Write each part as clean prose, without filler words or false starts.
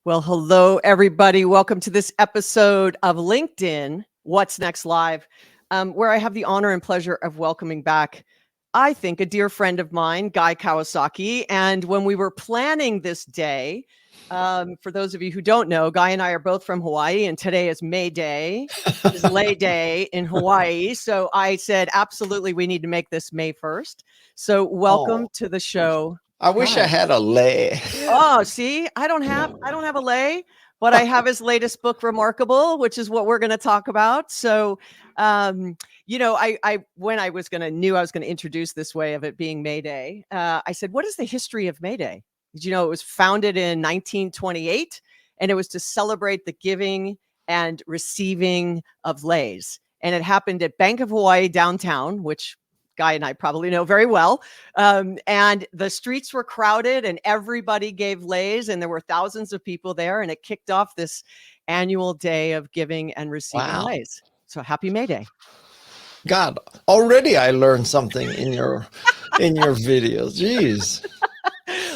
Well, hello, everybody. Welcome to this episode of LinkedIn What's Next Live, where I have the honor and pleasure of welcoming back, I think, a dear friend of mine, Guy Kawasaki. And when we were planning this day, for those of you who don't know, Guy and I are both from Hawaii, and today is May Day, is Lay Day in Hawaii. So I said, absolutely, we need to make this May 1st. So welcome Oh, to the show, I wish I Guy. had a lay. Oh, see, I don't have a lay, but I have his latest book, Remarkable, which is what we're going to talk about. So, um, I when I was knew I was going to introduce this way of it being May Day, I said, "What is the history of May Day?" Did you know it was founded in 1928, and it was to celebrate the giving and receiving of leis, and it happened at Bank of Hawaii downtown, which Guy and I probably know very well. And the streets were crowded and everybody gave leis, and there were thousands of people there. And it kicked off this annual day of giving and receiving Wow. leis. So happy May Day. God, already I learned something in your videos. Jeez.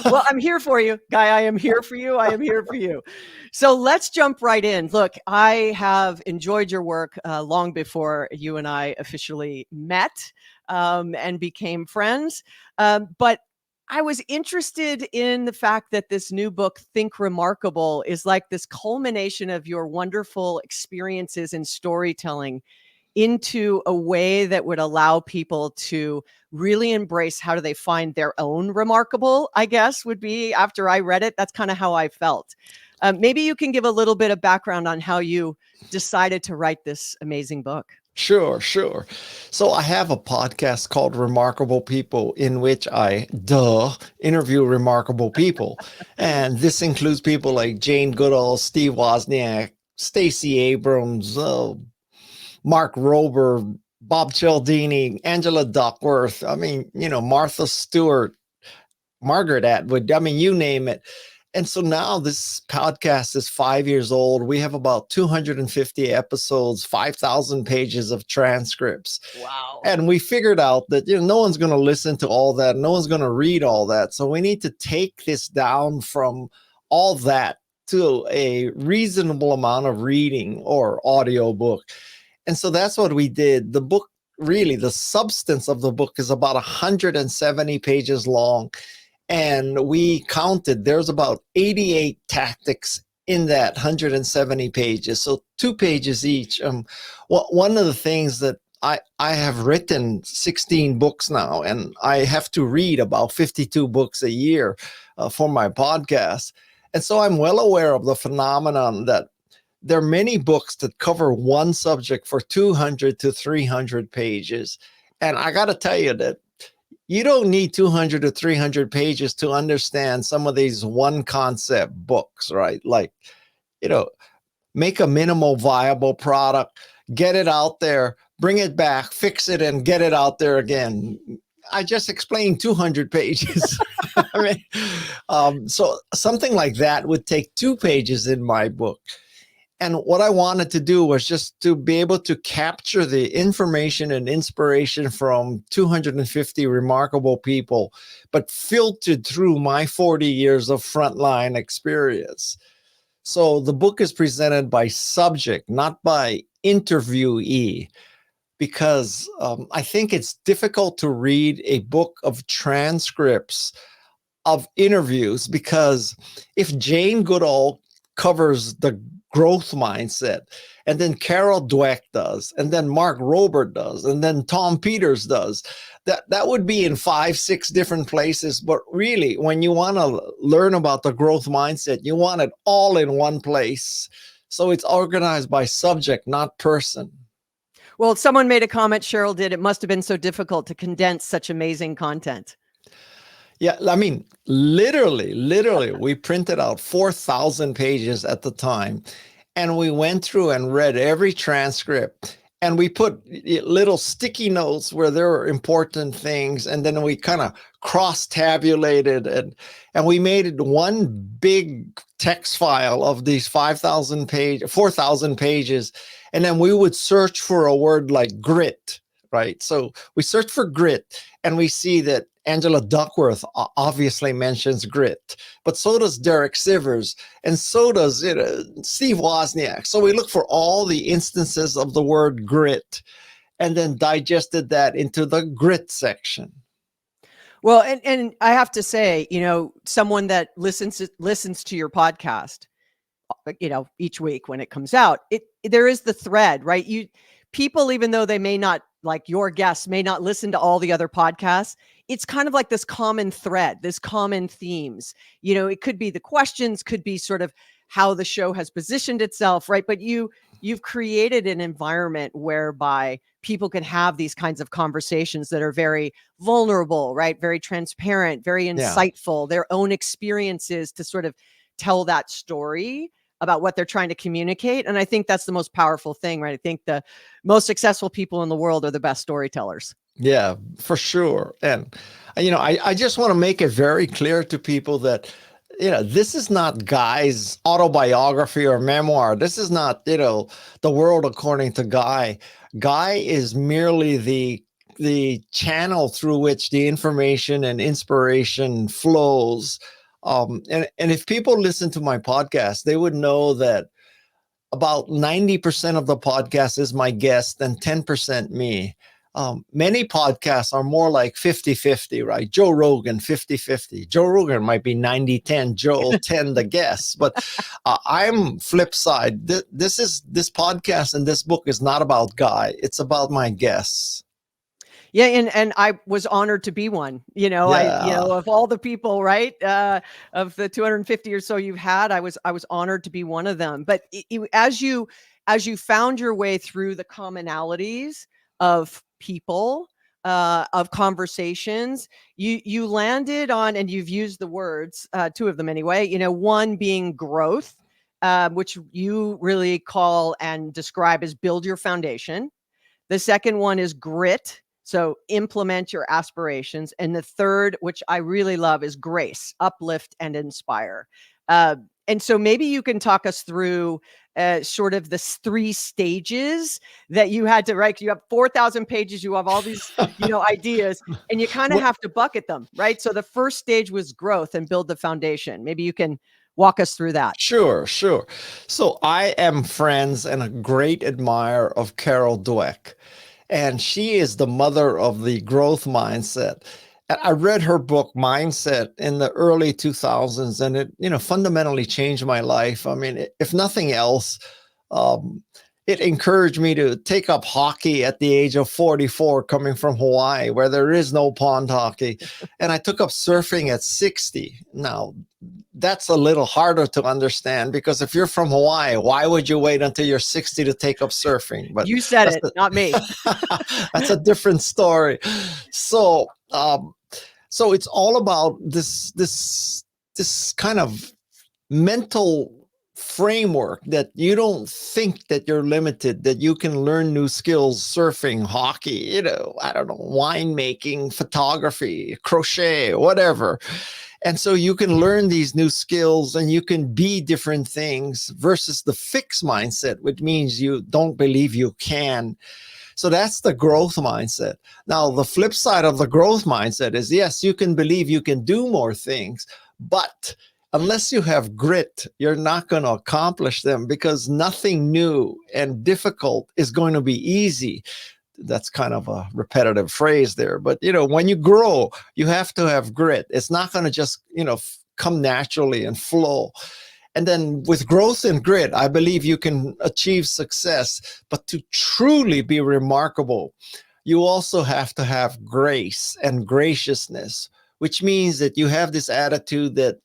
Well, I'm here for you, Guy. I am here for you. I am here for you. So let's jump right in. Look, I have enjoyed your work long before you and I officially met and became friends. But I was interested in the fact that this new book, Think Remarkable, is like this culmination of your wonderful experiences in storytelling into a way that would allow people to really embrace how do they find their own remarkable, I guess, would be after I read it. That's kind of how I felt. Maybe you can give a little bit of background on how you decided to write this amazing book. Sure, sure. So I have a podcast called Remarkable People in which I, interview remarkable people. And this includes people like Jane Goodall, Steve Wozniak, Stacey Abrams, Mark Rober, Bob Cialdini, Angela Duckworth. I mean, Martha Stewart, Margaret Atwood. I mean, you name it. And so now this podcast is 5 years old. We have about 250 episodes, 5,000 pages of transcripts. Wow. And we figured out that no one's going to listen to all that. No one's going to read all that. So we need to take this down from all that to a reasonable amount of reading or audiobook. And so that's what we did. The book, really, the substance of the book is about 170 pages long. And we counted, there's about 88 tactics in that 170 pages. So 2 pages each. One of the things that I have written 16 books now, and I have to read about 52 books a year for my podcast. And so I'm well aware of the phenomenon that there are many books that cover one subject for 200 to 300 pages. And I got to tell you that you don't need 200 to 300 pages to understand some of these one concept books, right? Like, make a minimal viable product, get it out there, bring it back, fix it, and get it out there again. I just explained 200 pages. I mean, so something like that would take 2 pages in my book. And what I wanted to do was just to be able to capture the information and inspiration from 250 remarkable people, but filtered through my 40 years of frontline experience. So the book is presented by subject, not by interviewee, because I think it's difficult to read a book of transcripts of interviews, because if Jane Goodall covers the growth mindset, and then Carol Dweck does, and then Mark Rober does, and then Tom Peters does, that would be in 5-6 different places. But really, when you want to learn about the growth mindset, you want it all in one place. So it's organized by subject, not person. Well, someone made a comment, Cheryl did. It must have been so difficult to condense such amazing content. Yeah, I mean, literally, we printed out 4,000 pages at the time, and we went through and read every transcript, and we put little sticky notes where there were important things, and then we kind of cross-tabulated, and we made it one big text file of these 4,000 pages, and then we would search for a word like grit, right? So we search for grit, and we see that Angela Duckworth obviously mentions grit, but so does Derek Sivers, and so does Steve Wozniak. So we look for all the instances of the word grit, and then digested that into the grit section. Well, and I have to say, someone that listens to your podcast, each week when it comes out, there is the thread, right? People, even though they may not, like your guests, may not listen to all the other podcasts, it's kind of like this common thread, this common themes. It could be the questions, could be sort of how the show has positioned itself, right? But you've created an environment whereby people can have these kinds of conversations that are very vulnerable, right? Very transparent, very insightful, their own experiences to sort of tell that story about what they're trying to communicate. And I think that's the most powerful thing, right? I think the most successful people in the world are the best storytellers. Yeah, for sure. And, I just want to make it very clear to people that, this is not Guy's autobiography or memoir. This is not, the world according to Guy. Guy is merely the channel through which the information and inspiration flows. And if people listen to my podcast, they would know that about 90% of the podcast is my guest and 10% me. Many podcasts are more like 50-50, right? Joe Rogan, 50-50. Joe Rogan might be 90-10, Joe 10 the guest. But I'm flip side. This podcast and this book is not about Guy. It's about my guests. Yeah, and I was honored to be one. Of all the people, right, of the 250 or so you've had, I was honored to be one of them. But as you found your way through the commonalities of people, of conversations, you landed on, and you've used the words, two of them anyway. One being growth, which you really call and describe as build your foundation. The second one is grit. So implement your aspirations. And the third, which I really love, is grace, uplift and inspire. And so maybe you can talk us through sort of the 3 stages that you had to write. You have 4,000 pages, you have all these, ideas, and you kind of have to bucket them, right? So the first stage was growth and build the foundation. Maybe you can walk us through that. Sure. So I am friends and a great admirer of Carol Dweck. And she is the mother of the growth mindset. And I read her book, Mindset, in the early 2000s, and it, fundamentally changed my life. I mean, if nothing else, it encouraged me to take up hockey at the age of 44, coming from Hawaii, where there is no pond hockey. And I took up surfing at 60. Now, that's a little harder to understand, because if you're from Hawaii, why would you wait until you're 60 to take up surfing? But you said it, not me. That's a different story. So it's all about this kind of mental framework that you don't think that you're limited, that you can learn new skills, surfing, hockey, I don't know, winemaking, photography, crochet, whatever. And so you can learn these new skills and you can be different things, versus the fixed mindset, which means you don't believe you can. So that's the growth mindset. Now, the flip side of the growth mindset is, yes, you can believe you can do more things, but unless you have grit, you're not going to accomplish them, because nothing new and difficult is going to be easy. That's kind of a repetitive phrase there. But, when you grow, you have to have grit. It's not going to just, come naturally and flow. And then with growth and grit, I believe you can achieve success. But to truly be remarkable, you also have to have grace and graciousness, which means that you have this attitude that,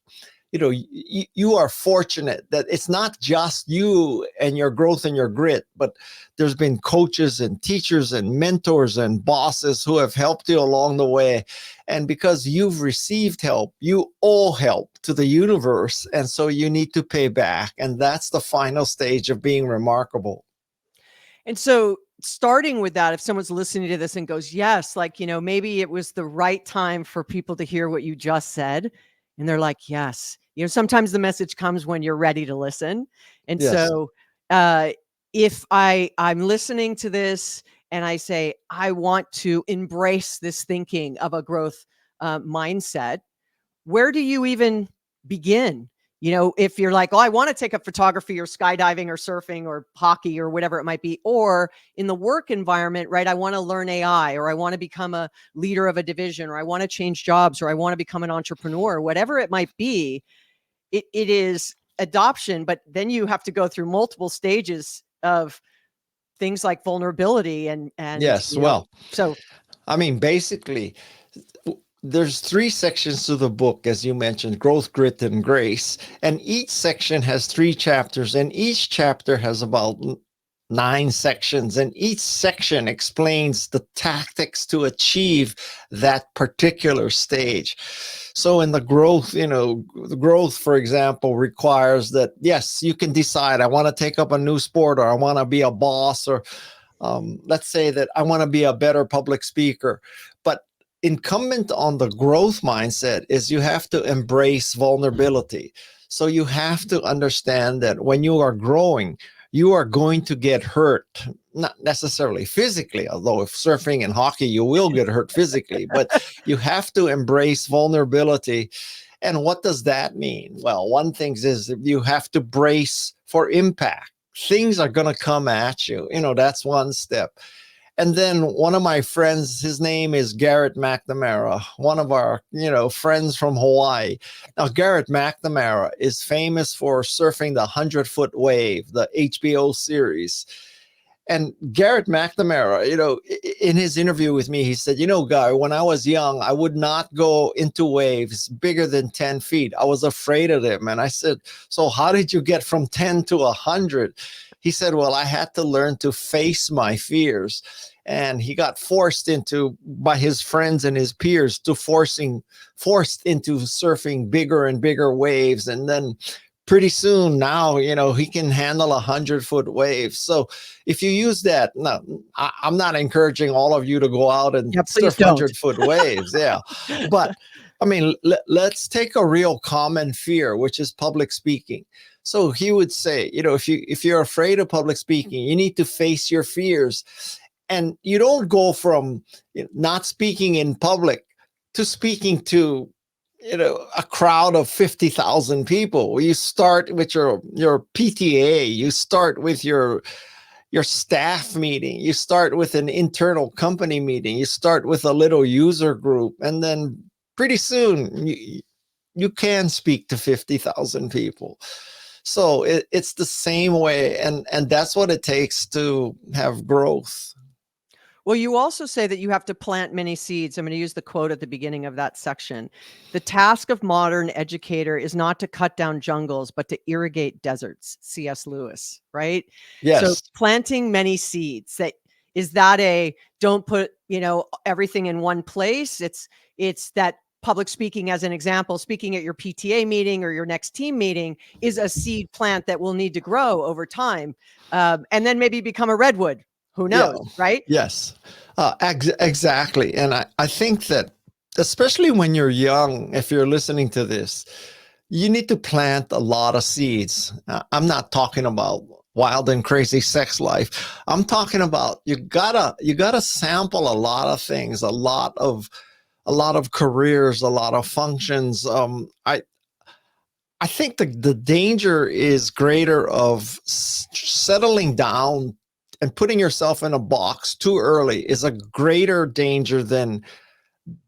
you are fortunate that it's not just you and your growth and your grit, but there's been coaches and teachers and mentors and bosses who have helped you along the way. And because you've received help, you owe help to the universe. And so you need to pay back. And that's the final stage of being remarkable. And so starting with that, if someone's listening to this and goes, yes, maybe it was the right time for people to hear what you just said. And they're like, yes, sometimes the message comes when you're ready to listen. And yes. So if I'm listening to this and I say, I want to embrace this thinking of a growth mindset, where do you even begin? If you're like, oh, I want to take up photography or skydiving or surfing or hockey or whatever it might be, or in the work environment, right? I want to learn AI, or I want to become a leader of a division, or I want to change jobs, or I want to become an entrepreneur, whatever it might be. It is adoption, but then you have to go through multiple stages of things like vulnerability and Yes. Well, so I mean, basically, there's 3 sections to the book, as you mentioned: growth, grit, and grace. And each section has 3 chapters, and each chapter has about 9 sections, and each section explains the tactics to achieve that particular stage. So in the growth, the growth, for example, requires that, yes, you can decide, I want to take up a new sport, or I want to be a boss, or let's say that I want to be a better public speaker. But incumbent on the growth mindset is you have to embrace vulnerability. So you have to understand that when you are growing, you are going to get hurt, not necessarily physically, although if surfing and hockey, you will get hurt physically, but you have to embrace vulnerability. And what does that mean? Well, one thing is you have to brace for impact. Things are going to come at you. That's one step. And then one of my friends, his name is Garrett McNamara, one of our, friends from Hawaii. Now, Garrett McNamara is famous for surfing the 100-foot wave, the HBO series. And Garrett McNamara, in his interview with me, he said, Guy, when I was young, I would not go into waves bigger than 10 feet. I was afraid of them. And I said, so how did you get from 10 to 100? He said, well, I had to learn to face my fears. And he got forced by his friends and his peers forced into surfing bigger and bigger waves. And then pretty soon now, he can handle 100-foot waves. So if you use that, no, I'm not encouraging all of you to go out and surf 100-foot waves. Yeah. But I mean, let's take a real common fear, which is public speaking. So he would say, if you're afraid of public speaking, you need to face your fears. And you don't go from not speaking in public to speaking to a crowd of 50,000 people. You start with your PTA, you start with your staff meeting, you start with an internal company meeting, you start with a little user group, and then pretty soon you can speak to 50,000 people. So it's the same way, and that's what it takes to have growth. Well, you also say that you have to plant many seeds. I'm going to use the quote at the beginning of that section. The task of modern educator is not to cut down jungles, but to irrigate deserts. C.S. Lewis, right? Yes. So planting many seeds. Is that don't put, everything in one place. It's that public speaking, as an example, speaking at your PTA meeting or your next team meeting is a seed plant that will need to grow over time. And then maybe become a redwood. Who knows, right? Yes, exactly. And I think that, especially when you're young, if you're listening to this, you need to plant a lot of seeds. I'm not talking about wild and crazy sex life. I'm talking about you gotta sample a lot of things, a lot of careers, a lot of functions. I think the danger is greater of settling down and putting yourself in a box too early is a greater danger than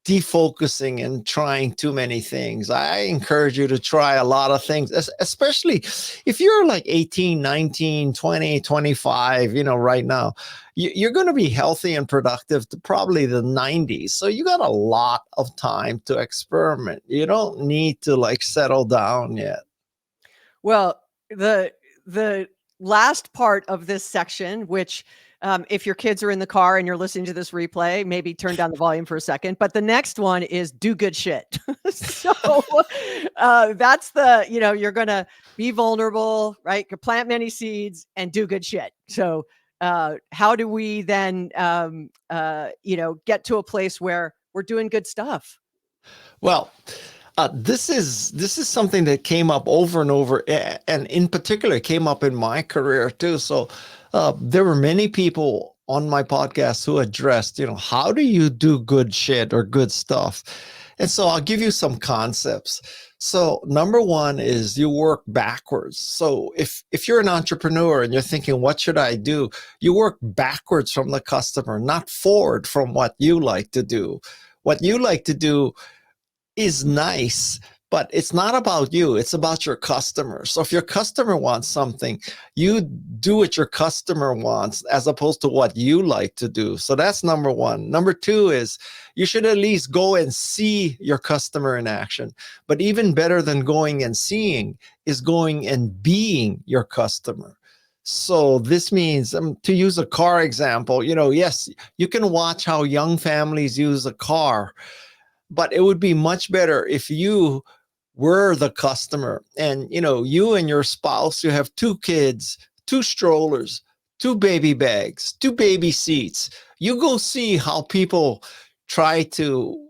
defocusing and trying too many things. I encourage you to try a lot of things, especially if you're like 18, 19, 20, 25, right now, you're going to be healthy and productive to probably the 90s. So you got a lot of time to experiment. You don't need to settle down yet. Well, the last part of this section, which if your kids are in the car and you're listening to this replay, maybe turn down the volume for a second. But the next one is do good shit. So that's you're going to be vulnerable, right? You plant many seeds and do good shit. So how do we then, get to a place where we're doing good stuff? Well, this is something that came up over and over, and in particular, it came up in my career too. So there were many people on my podcast who addressed, how do you do good shit or good stuff? And so I'll give you some concepts. So number one is you work backwards. So if you're an entrepreneur and you're thinking, what should I do? You work backwards from the customer, not forward from what you like to do. What you like to do is nice, but it's not about you. It's about your customer. So if your customer wants something, you do what your customer wants as opposed to what you like to do. So that's number one. Number two is you should at least go and see your customer in action. But even better than going and seeing is going and being your customer. So this means, to use a car example, yes, you can watch how young families use a car, but it would be much better if you were the customer and, you and your spouse, you have 2 kids, 2 strollers, 2 baby bags, 2 baby seats. You go see how people try to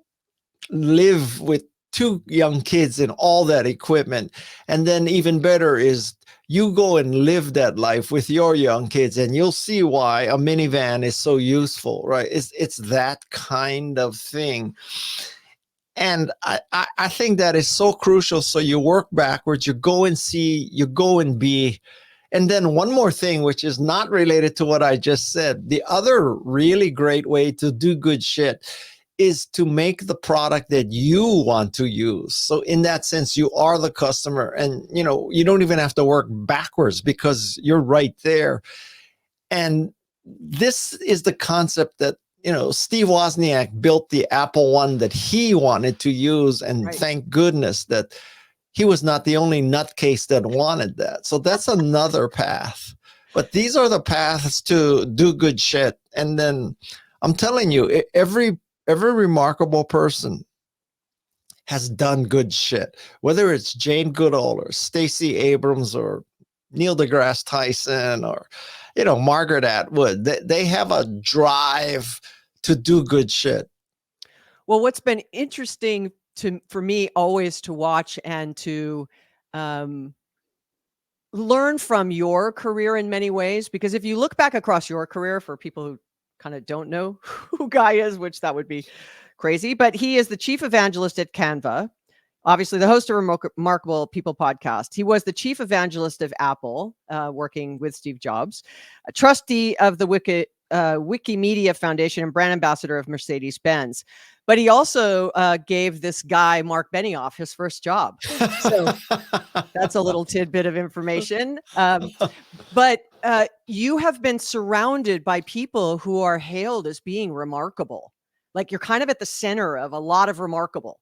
live with 2 young kids and all that equipment. And then even better is you go and live that life with your young kids, and you'll see why a minivan is so useful, right? It's that kind of thing. And I think that is so crucial. So you work backwards, you go and see, you go and be. And then one more thing, which is not related to what I just said. The other really great way to do good shit is to make the product that you want to use. So in that sense, you are the customer, and you don't even have to work backwards because you're right there. And this is the concept that Steve Wozniak built the Apple One that he wanted to use, and right. Thank goodness that he was not the only nutcase that wanted that. So that's another path. But these are the paths to do good shit. And then I'm telling you, every remarkable person has done good shit, whether it's Jane Goodall or Stacey Abrams or Neil deGrasse Tyson or Margaret Atwood. They have a drive to do good shit. Well, what's been interesting for me always to watch and to learn from your career in many ways, because if you look back across your career, for people who kind of don't know who Guy is, which that would be crazy, but he is the chief evangelist at Canva. Obviously, the host of Remarkable People podcast. He was the chief evangelist of Apple, working with Steve Jobs, a trustee of the Wikimedia Foundation, and brand ambassador of Mercedes-Benz. But he also gave this guy, Mark Benioff, his first job. So that's a little tidbit of information. But you have been surrounded by people who are hailed as being remarkable. Like, you're kind of at the center of a lot of remarkable.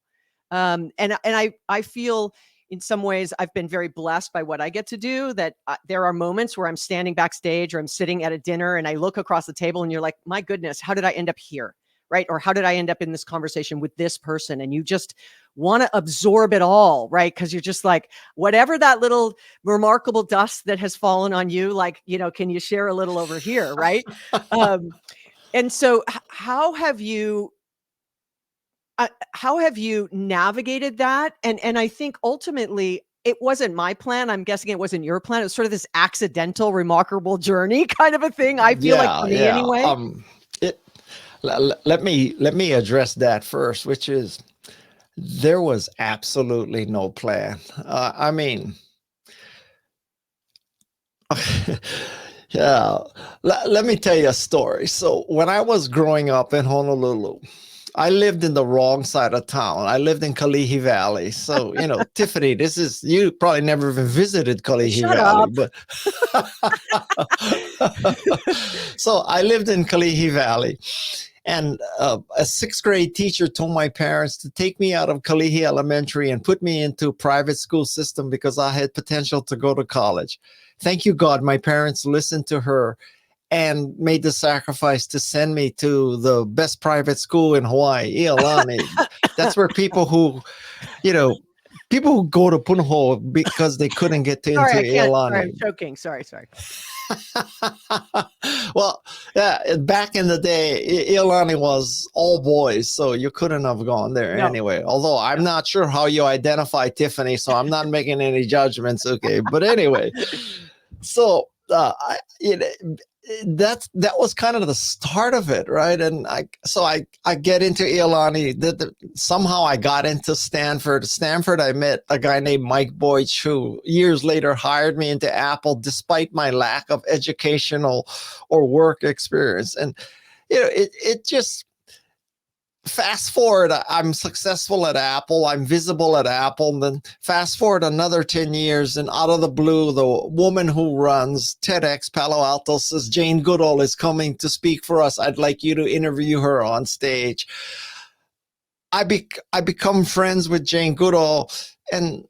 And I feel in some ways I've been very blessed by what I get to do, that there are moments where I'm standing backstage or I'm sitting at a dinner and I look across the table and you're like, my goodness, how did I end up here? Right. Or how did I end up in this conversation with this person? And you just want to absorb it all. Right. Because you're just like, whatever that little remarkable dust that has fallen on you, like, can you share a little over here? Right. And so how have you navigated that? And I think ultimately it wasn't my plan. I'm guessing it wasn't your plan. It was sort of this accidental, remarkable journey kind of a thing. I feel like, for me anyway. Let me address that first, which is there was absolutely no plan. I mean, yeah. Let me tell you a story. So when I was growing up in Honolulu, I lived in the wrong side of town. I lived in Kalihi Valley. So, Tiffany, you probably never even visited Kalihi Valley. But so I lived in Kalihi Valley. And a 6th grade teacher told my parents to take me out of Kalihi Elementary and put me into a private school system because I had potential to go to college. Thank you, God. My parents listened to her and made the sacrifice to send me to the best private school in Hawaii, Iolani. That's where people who go to Punahou because they couldn't get into Iolani. Sorry, I'm choking. Sorry. Well, yeah, back in the day, Iolani was all boys, so you couldn't have gone there anyway. Although I'm not sure how you identify Tiffany, so I'm not making any judgments. Okay, but anyway, so that was kind of the start of it, right? And I get into Iolani. Somehow I got into Stanford. Stanford, I met a guy named Mike Boych, who years later hired me into Apple, despite my lack of educational or work experience. And it just, fast forward, I'm successful at Apple. I'm visible at Apple. And then fast forward another 10 years, and out of the blue, the woman who runs TEDx Palo Alto says, Jane Goodall is coming to speak for us. I'd like you to interview her on stage. I become friends with Jane Goodall, and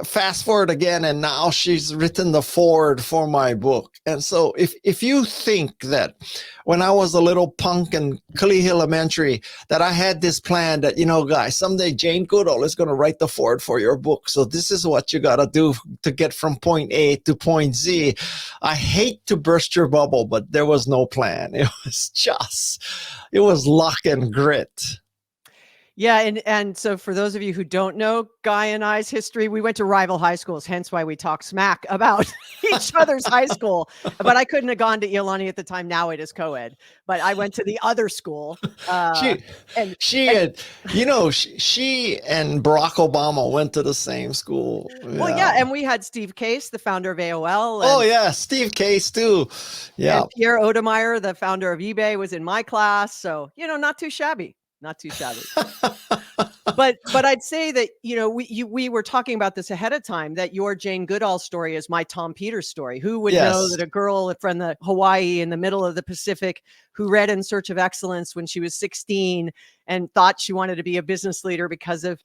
fast forward again, and now she's written the foreword for my book. And so if you think that when I was a little punk in Kalihi Elementary, that I had this plan that, guys, someday Jane Goodall is going to write the foreword for your book. So this is what you got to do to get from point A to point Z. I hate to burst your bubble, but there was no plan. It was luck and grit. Yeah, and so for those of you who don't know Guy and I's history, we went to rival high schools, hence why we talk smack about each other's high school. But I couldn't have gone to Iolani at the time. Now it is co-ed, but I went to the other school. She and Barack Obama went to the same school. Well, yeah, and we had Steve Case, the founder of AOL. Oh yeah, Steve Case too. Yeah, and Pierre Odemeyer, the founder of eBay, was in my class. So not too shabby. Not too shabby. but I'd say that, we were talking about this ahead of time, that your Jane Goodall story is my Tom Peters story. Who would know that a girl from the Hawaii in the middle of the Pacific who read In Search of Excellence when she was 16 and thought she wanted to be a business leader because of,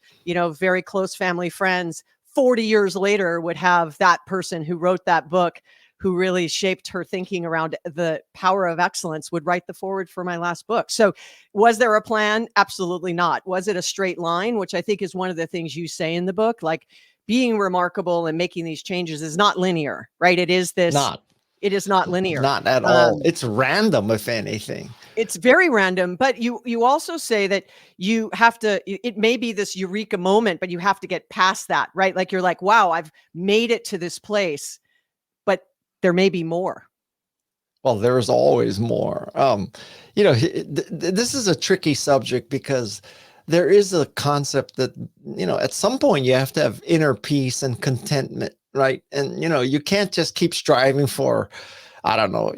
very close family friends, 40 years later would have that person who wrote that book, who really shaped her thinking around the power of excellence, would write the foreword for my last book. So was there a plan? Absolutely not. Was it a straight line? Which I think is one of the things you say in the book, like being remarkable and making these changes is not linear, right? It is not linear. Not at all. It's random, if anything. It's very random, but you also say that you have to, it may be this eureka moment, but you have to get past that, right? Like you're like, wow, I've made it to this place, but there may be more. Well, there's always more. This is a tricky subject because there is a concept that, at some point you have to have inner peace and contentment, right? And, you can't just keep striving for, I don't know,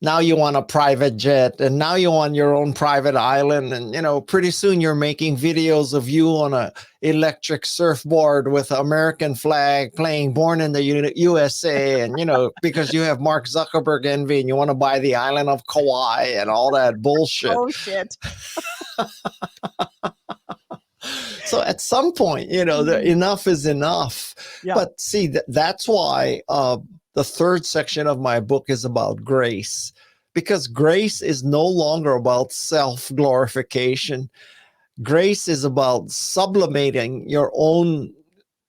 now you want a private jet, and now you want your own private island. And, pretty soon you're making videos of you on a electric surfboard with an American flag playing Born in the USA. And, because you have Mark Zuckerberg envy and you want to buy the island of Kauai and all that bullshit. Oh, shit. So at some point, enough is enough. Yeah. But see, that's why the third section of my book is about grace, because grace is no longer about self-glorification. Grace is about sublimating your own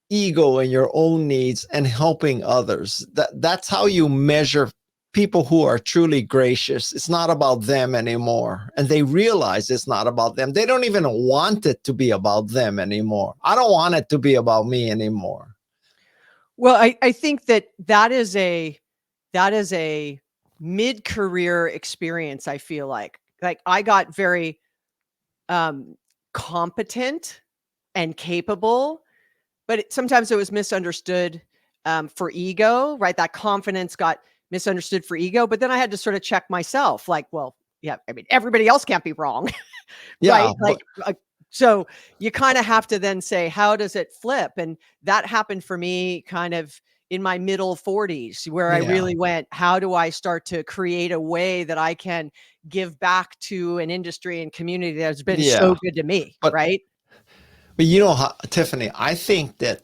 ego and your own needs and helping others. That's how you measure people who are truly gracious. It's not about them anymore. And they realize it's not about them. They don't even want it to be about them anymore. I don't want it to be about me anymore. Well, I think that is a mid-career experience. I feel like I got very competent and capable, but sometimes it was misunderstood for ego, right? That confidence got misunderstood for ego, but then I had to sort of check myself, like, well, yeah, I mean, everybody else can't be wrong, right? Like, so you kind of have to then say, how does it flip? And that happened for me kind of in my middle 40s, where I really went, how do I start to create a way that I can give back to an industry and community that's been so good to me, right? But Tiffany, I think that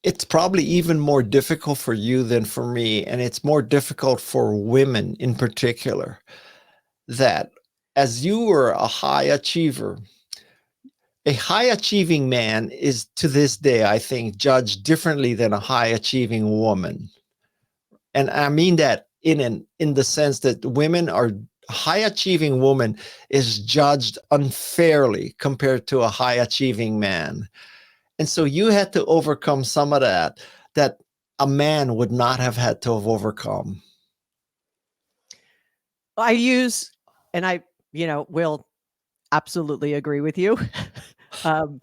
it's probably even more difficult for you than for me. And it's more difficult for women in particular, that as you were a high achiever, a high achieving man is to this day, I think, judged differently than a high achieving woman. And I mean that in the sense that high achieving woman is judged unfairly compared to a high achieving man. And so you had to overcome some of that a man would not have had to have overcome. I use, and I, will absolutely agree with you. um,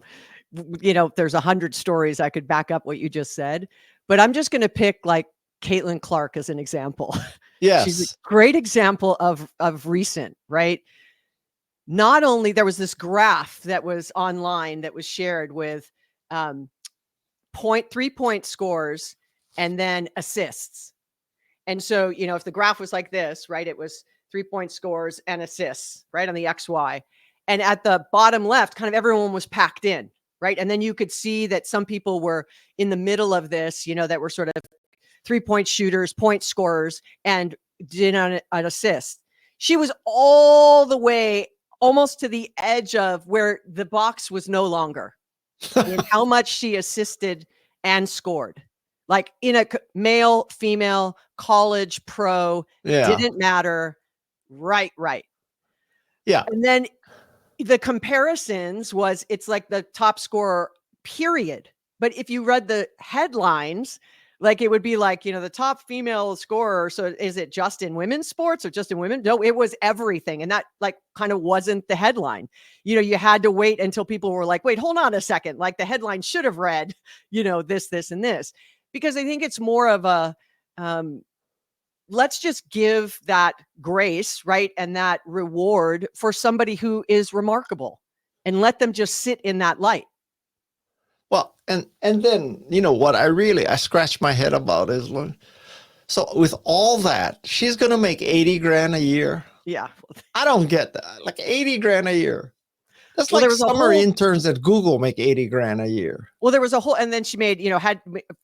there's 100 stories I could back up what you just said, but I'm just going to pick like Caitlin Clark as an example. She's a Yes. great example of recent, right? Not only there was this graph that was online that was shared with 3-point scores and then assists. And so, if the graph was like this, right, it was 3-point scores and assists, right, on the XY. And at the bottom left, kind of everyone was packed in, right? And then you could see that some people were in the middle of this, that were sort of 3-point shooters, point scorers, and did an assist. She was all the way almost to the edge of where the box was no longer in how much she assisted and scored. Like in a male, female, college, pro, didn't matter. Right. Yeah. And then the comparisons it's like the top scorer, period. But if you read the headlines, like it would be like, the top female scorer. So is it just in women's sports or just in women? No, it was everything. And that like kind of wasn't the headline. You had to wait until people were like, wait, hold on a second. Like the headline should have read, this, and this, because I think it's more of a, let's just give that grace, right? And that reward for somebody who is remarkable and let them just sit in that light. Well, and then, what I scratch my head about is, so with all that, she's going to make 80 grand a year. Yeah. I don't get that. Like 80 grand a year. That's Well, like summer interns at Google make 80 grand a year. Well, there was a whole, and then she made,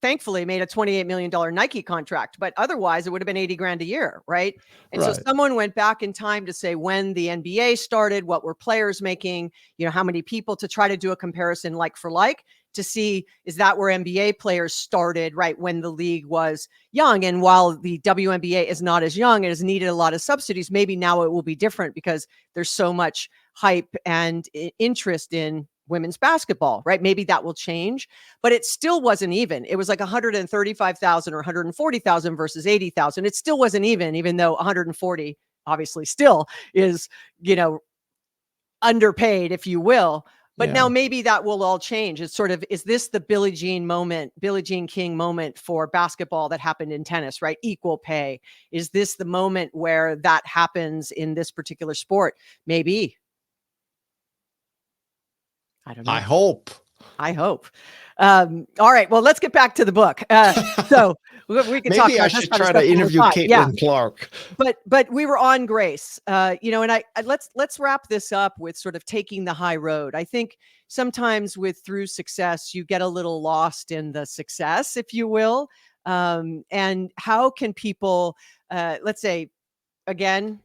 thankfully made a $28 million Nike contract, but otherwise it would have been 80 grand a year. Right. And so someone went back in time to say when the NBA started, what were players making, how many people, to try to do a comparison like for like, to see, is that where NBA players started, right, when the league was young? And while the WNBA is not as young, it has needed a lot of subsidies. Maybe now it will be different because there's so much hype and interest in women's basketball, right? Maybe that will change, but it still wasn't even. It was like 135,000 or 140,000 versus 80,000. It still wasn't even though 140 obviously still is, underpaid, if you will. But now maybe that will all change. It's sort of, is this the Billie Jean King moment for basketball that happened in tennis, right? Equal pay. Is this the moment where that happens in this particular sport? Maybe. I don't know. I hope. All right. Well, let's get back to the book. So we can talk. Maybe I should try to interview Caitlin Clark. But we were on Grace, and I let's wrap this up with sort of taking the high road. I think sometimes through success, you get a little lost in the success, if you will. And how can people, let's say, again,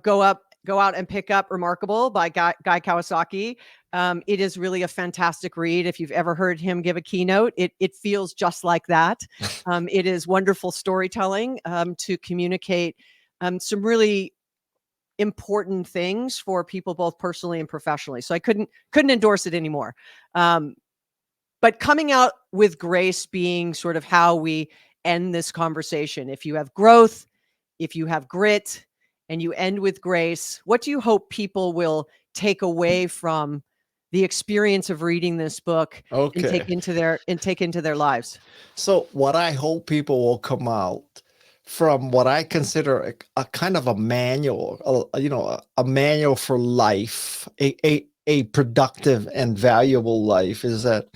go out and pick up Remarkable by Guy Kawasaki. It is really a fantastic read. If you've ever heard him give a keynote, it feels just like that. It is wonderful storytelling to communicate some really important things for people, both personally and professionally. So I couldn't endorse it anymore. But coming out with grace being sort of how we end this conversation. If you have growth, if you have grit, and you end with grace, what do you hope people will take away from the experience of reading this book and take into their lives? So what I hope people will come out from what I consider a kind of a manual, a manual for life, a productive and valuable life, is that,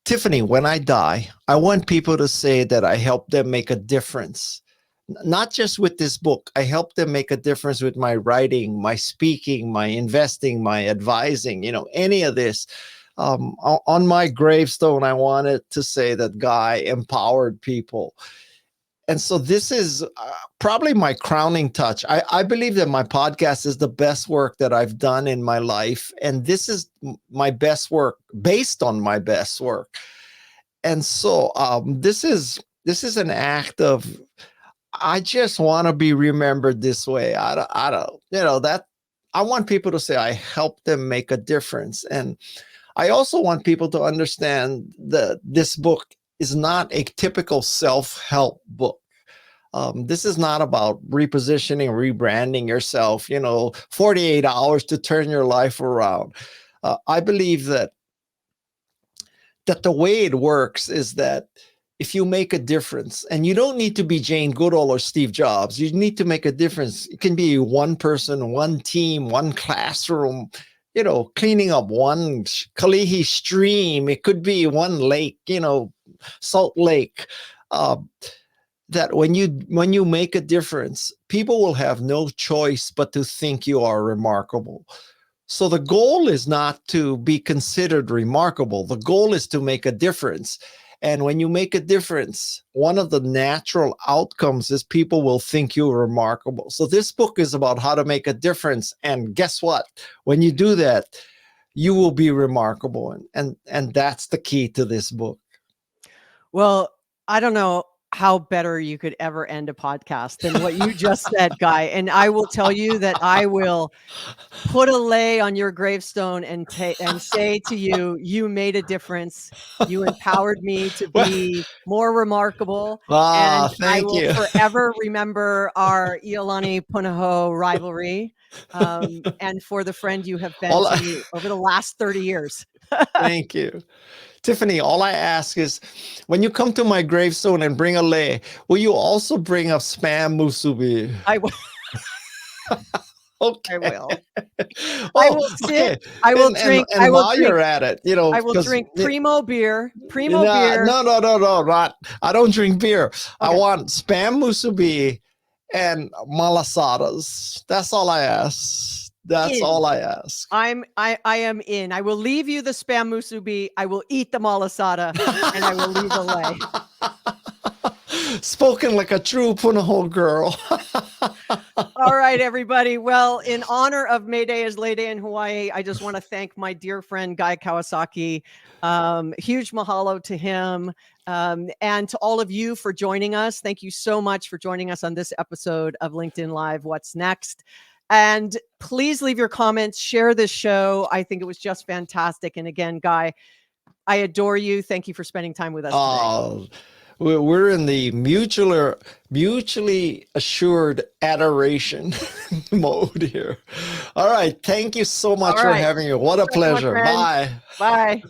Tiffany, when I die, I want people to say that I helped them make a difference. Not just with this book, I helped them make a difference with my writing, my speaking, my investing, my advising, any of this. On my gravestone, I wanted to say that Guy empowered people. And so this is probably my crowning touch. I believe that my podcast is the best work that I've done in my life. And this is my best work based on my best work. And so this is an act of, I just want to be remembered this way. I want people to say I helped them make a difference. And I also want people to understand that this book is not a typical self-help book. This is not about repositioning, rebranding yourself, 48 hours to turn your life around. I believe that the way it works is that if you make a difference, and you don't need to be Jane Goodall or Steve Jobs, you need to make a difference. It can be one person, one team, one classroom, cleaning up one Kalihi stream. It could be one lake, Salt Lake. That when you make a difference, people will have no choice but to think you are remarkable. So the goal is not to be considered remarkable. The goal is to make a difference. And when you make a difference, one of the natural outcomes is people will think you're remarkable. So this book is about how to make a difference. And guess what? When you do that, you will be remarkable. And that's the key to this book. Well, I don't know how better you could ever end a podcast than what you just said, Guy. And I will tell you that I will put a lei on your gravestone and say to you, you made a difference. You empowered me to be more remarkable. And I will forever remember our Iolani Punahou rivalry, and for the friend you have been to me over the last 30 years. Thank you. Tiffany, all I ask is, when you come to my gravestone and bring a lei, will you also bring a Spam Musubi? I will. Okay. I will. I will sit. Okay. I will drink. And while you're at it, I will drink primo beer. Beer. No, not. I don't drink beer. Okay. I want Spam Musubi and malasadas. That's all I ask. That's all I ask. I am in. I will leave you the Spam Musubi. I will eat the malasada, and I will leave the lei. Spoken like a true Punahou girl. All right, everybody. Well, in honor of May Day is Lei Day in Hawaii, I just want to thank my dear friend Guy Kawasaki. Huge mahalo to him, and to all of you for joining us. Thank you so much for joining us on this episode of LinkedIn Live. What's next? And please leave your comments, share this show. I think it was just fantastic. And again, Guy, I adore you. Thank you for spending time with us today. We're in the mutually assured adoration mode here. All right. Thank you so much for having me. What a pleasure. Bye. Bye.